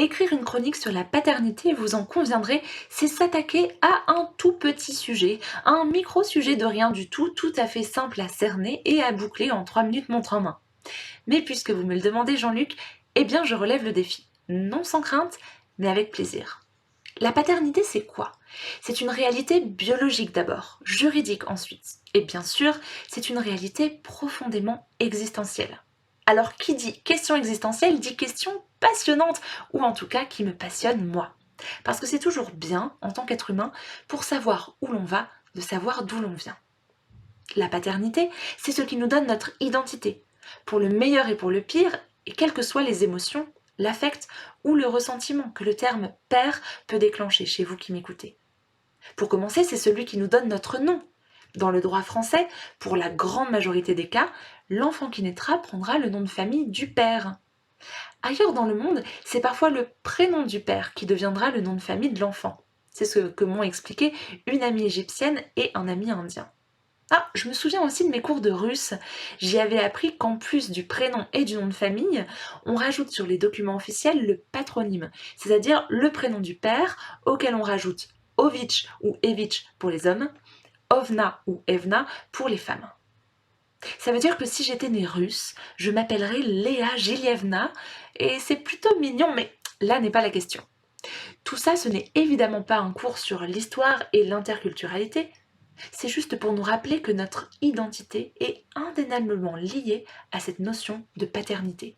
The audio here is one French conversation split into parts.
Écrire une chronique sur la paternité, vous en conviendrez, c'est s'attaquer à un tout petit sujet, un micro-sujet de rien du tout, tout à fait simple à cerner et à boucler en 3 minutes montre en main. Mais puisque vous me le demandez, Jean-Luc, eh bien je relève le défi. Non sans crainte, mais avec plaisir. La paternité, c'est quoi? C'est une réalité biologique d'abord, juridique ensuite. Et bien sûr, c'est une réalité profondément existentielle. Alors qui dit question existentielle dit question passionnante, ou en tout cas qui me passionne moi. Parce que c'est toujours bien, en tant qu'être humain, pour savoir où l'on va, de savoir d'où l'on vient. La paternité, c'est ce qui nous donne notre identité, pour le meilleur et pour le pire, et quelles que soient les émotions, l'affect ou le ressentiment que le terme père peut déclencher chez vous qui m'écoutez. Pour commencer, c'est celui qui nous donne notre nom. Dans le droit français, pour la grande majorité des cas, l'enfant qui naîtra prendra le nom de famille du père. Ailleurs dans le monde, c'est parfois le prénom du père qui deviendra le nom de famille de l'enfant. C'est ce que m'ont expliqué une amie égyptienne et un ami indien. Ah, je me souviens aussi de mes cours de russe. J'y avais appris qu'en plus du prénom et du nom de famille, on rajoute sur les documents officiels le patronyme, c'est-à-dire le prénom du père auquel on rajoute Ovitch ou Evitch pour les hommes, Ovna ou Evna pour les femmes. Ça veut dire que si j'étais née russe, je m'appellerais Léa Gilievna, et c'est plutôt mignon, mais là n'est pas la question. Tout ça, ce n'est évidemment pas un cours sur l'histoire et l'interculturalité, c'est juste pour nous rappeler que notre identité est indéniablement liée à cette notion de paternité.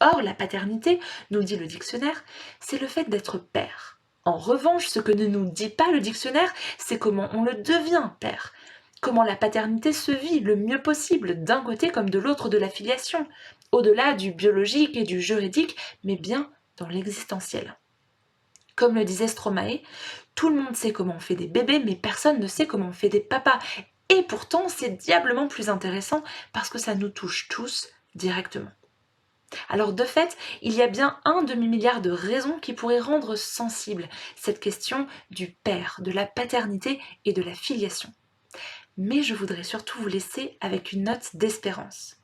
Or, la paternité, nous dit le dictionnaire, c'est le fait d'être père. En revanche, ce que ne nous dit pas le dictionnaire, c'est comment on le devient père. Comment la paternité se vit le mieux possible, d'un côté comme de l'autre de la filiation, au-delà du biologique et du juridique, mais bien dans l'existentiel. Comme le disait Stromae, tout le monde sait comment on fait des bébés, mais personne ne sait comment on fait des papas. Et pourtant, c'est diablement plus intéressant parce que ça nous touche tous directement. Alors de fait, il y a bien un demi-milliard de raisons qui pourraient rendre sensible cette question du père, de la paternité et de la filiation. Mais je voudrais surtout vous laisser avec une note d'espérance.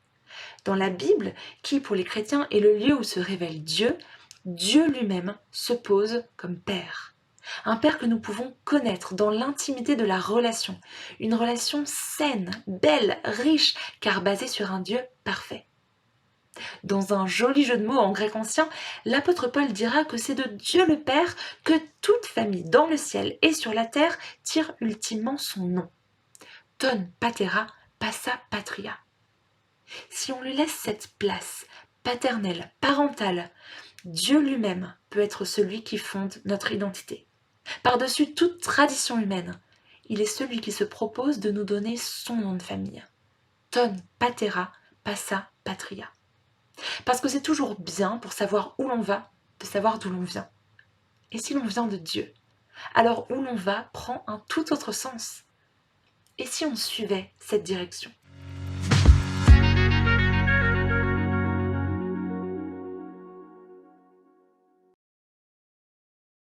Dans la Bible, qui pour les chrétiens est le lieu où se révèle Dieu, Dieu lui-même se pose comme père. Un père que nous pouvons connaître dans l'intimité de la relation. Une relation saine, belle, riche, car basée sur un Dieu parfait. Dans un joli jeu de mots en grec ancien, l'apôtre Paul dira que c'est de Dieu le Père que toute famille dans le ciel et sur la terre tire ultimement son nom. Ton patera, passa patria. Si on lui laisse cette place paternelle, parentale, Dieu lui-même peut être celui qui fonde notre identité. Par-dessus toute tradition humaine, il est celui qui se propose de nous donner son nom de famille. Ton patera, passa patria. Parce que c'est toujours bien, pour savoir où l'on va, de savoir d'où l'on vient. Et si l'on vient de Dieu, alors où l'on va prend un tout autre sens. Et si on suivait cette direction?